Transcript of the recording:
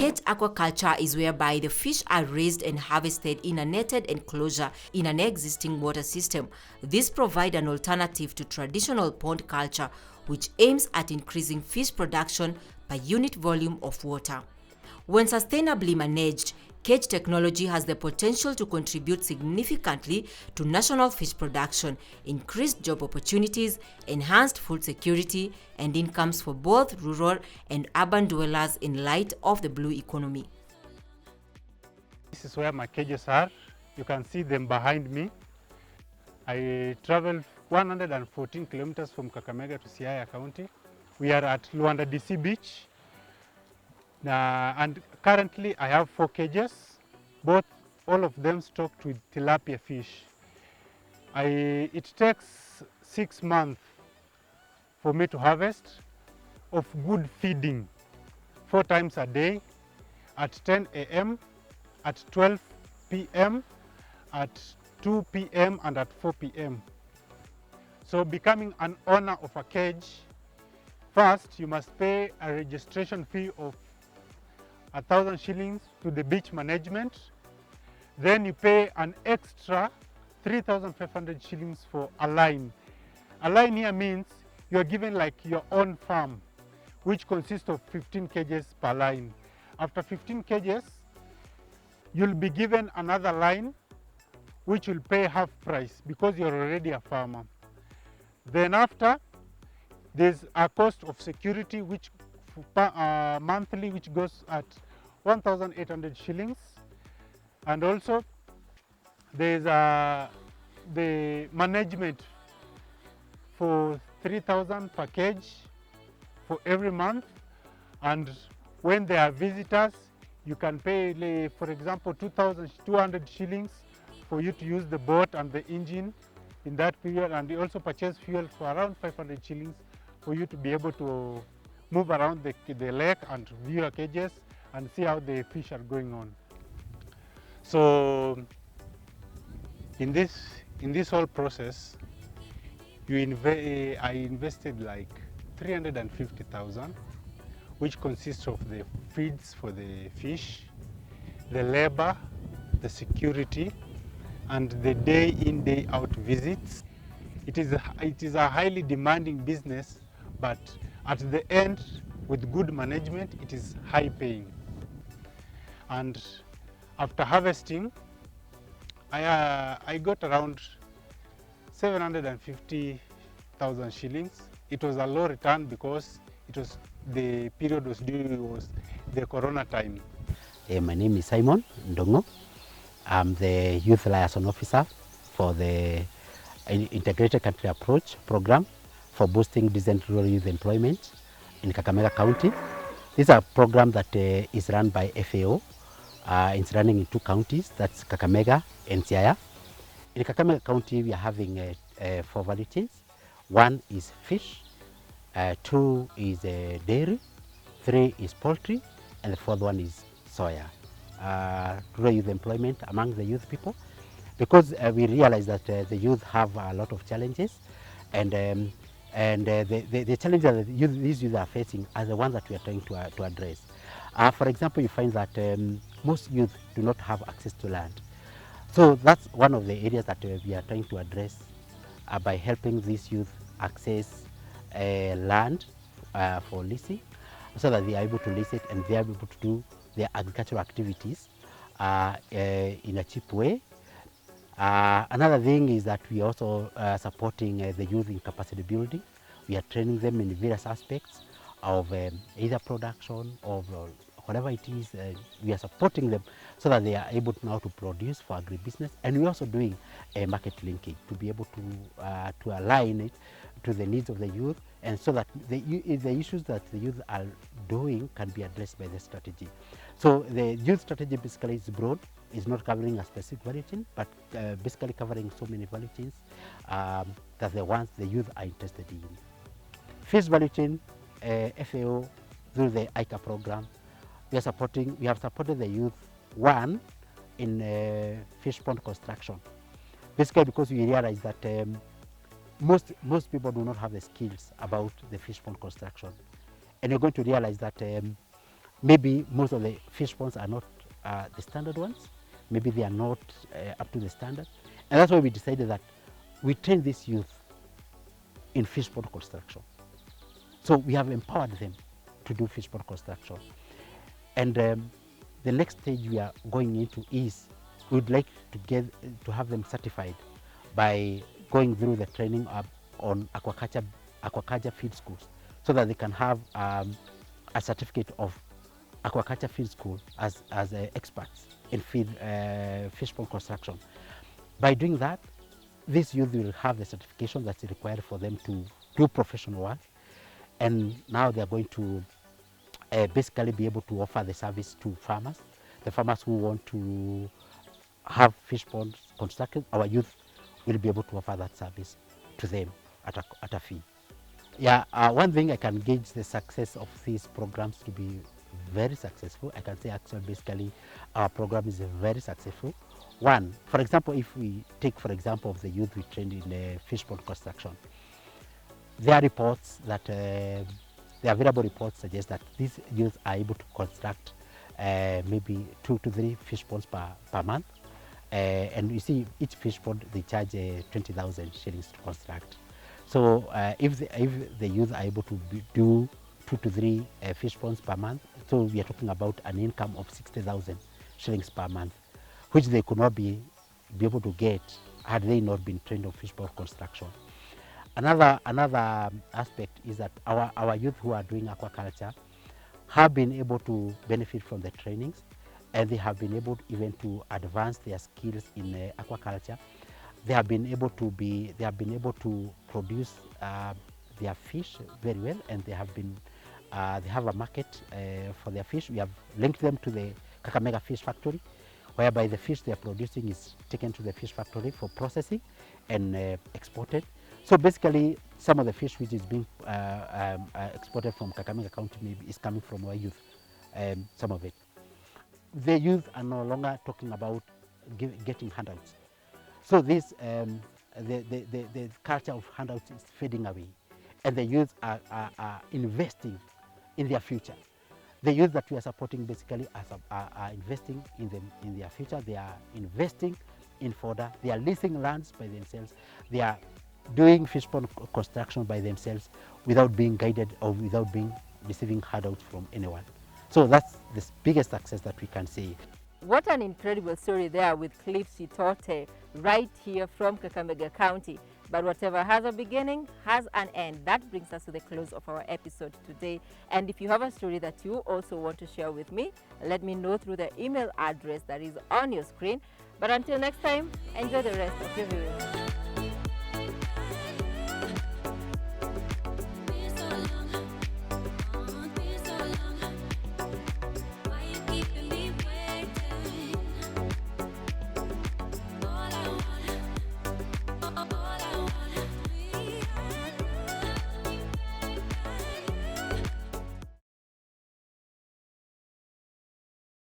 Cage aquaculture is whereby the fish are raised and harvested in a netted enclosure in an existing water system. This provides an alternative to traditional pond culture, which aims at increasing fish production per unit volume of water. When sustainably managed, cage technology has the potential to contribute significantly to national fish production, increased job opportunities, enhanced food security, and incomes for both rural and urban dwellers in light of the blue economy. This is where my cages are. You can see them behind me. I traveled 114 kilometers from Kakamega to Siaya County. We are at Luanda DC Beach. And currently I have 4 cages, all of them stocked with tilapia fish. It takes 6 months for me to harvest of good feeding 4 times a day at 10 a.m., at 12 p.m., at 2 p.m. and at 4 p.m. So becoming an owner of a cage, first you must pay a registration fee of 1,000 shillings to the beach management. Then you pay an extra 3,500 shillings for a line. A line here means you are given like your own farm, which consists of 15 cages per line. After 15 cages, you'll be given another line, which will pay half price because you're already a farmer. Then after, there's a cost of security, which monthly, which goes at 1,800 shillings, and also there's the management for 3,000 per cage for every month. And when there are visitors, you can pay, for example, 2,200 shillings for you to use the boat and the engine in that period, and you also purchase fuel for around 500 shillings for you to be able to move around the lake and view your cages and see how the fish are going on. So in this whole process, I invested like 350,000, which consists of the feeds for the fish, the labor, the security, and the day in, day out visits. It is a highly demanding business, but at the end, with good management, it is high paying. And after harvesting, I got around 750,000 shillings. It was a low return because the period was the corona time. My name is Simon Ndongo. I'm the Youth Liaison Officer for the Integrated Country Approach program for boosting decent rural youth employment in Kakamega County. This is a program that is run by FAO. It's running in 2 counties, that's Kakamega and Siaya. In Kakamega County, we are having 4 value chains. 1 is fish, 2 is dairy, 3 is poultry, and the 4th one is soya. Rural youth employment among the youth people, because we realize that the youth have a lot of challenges, and the challenges that these youth are facing are the ones that we are trying to address. For example, you find that most youth do not have access to land. So that's one of the areas that we are trying to address by helping these youth access land for leasing, so that they are able to lease it and they are able to do their agricultural activities in a cheap way. Another thing is that we are also supporting the youth in capacity building. We are training them in various aspects of either production, of whatever it is. We are supporting them so that they are able now to produce for agribusiness, and we're also doing a market linkage to be able to align it to the needs of the youth, and so that the issues that the youth are doing can be addressed by the strategy. So the youth strategy basically is broad. It's not covering a specific value chain, but basically covering so many value chains that the ones the youth are interested in. Fish value chain, FAO through the ICA program, we have supported the youth, 1, in fish pond construction. Basically because we realize that most people do not have the skills about the fish pond construction. And you're going to realize that maybe most of the fish ponds are not the standard ones. Maybe they are not up to the standard. And that's why we decided that we train this youth in fish pond construction. So we have empowered them to do fish pond construction. And the next stage we are going into is we would like to have them certified by going through the training on aquaculture field schools, so that they can have a certificate of aquaculture field school as experts in fish pond construction. By doing that, this youth will have the certification that's required for them to do professional work, and now they are going to basically be able to offer the service to farmers, the farmers who want to have fish ponds constructed. Our youth will be able to offer that service to them at a fee. Yeah, one thing I can gauge the success of these programs to be very successful. I can say actually basically our program is very successful. One, for example, if we take for example of the youth we trained in fish pond construction, there are reports that the available reports suggest that these youth are able to construct maybe 2 to 3 fish ponds per month. And you see, each fish pond, they charge 20,000 shillings to construct. So if the youth are able to do 2 to 3 fish ponds per month, so we are talking about an income of 60,000 shillings per month, which they could not be able to get had they not been trained on fish pond construction. Another aspect is that our youth who are doing aquaculture have been able to benefit from the trainings, and they have been able even to advance their skills in aquaculture. They have been able to produce their fish very well, and they have a market for their fish. We have linked them to the Kakamega fish factory, whereby the fish they are producing is taken to the fish factory for processing and exported. So basically, some of the fish which is being exported from Kakamega County maybe is coming from our youth, some of it. The youth are no longer talking about getting handouts. So this, the culture of handouts is fading away, and the youth are investing in their future. The youth that we are supporting basically are investing in their future. They are investing in fodder. They are leasing lands by themselves. They are doing fish pond construction by themselves without being guided or without receiving handouts from anyone. So that's the biggest success that we can see. What an incredible story there with Cliff Sitote right here from Kakamega County. But whatever has a beginning has an end. That brings us to the close of our episode today. And if you have a story that you also want to share with me, let me know through the email address that is on your screen. But until next time, enjoy the rest of your viewing.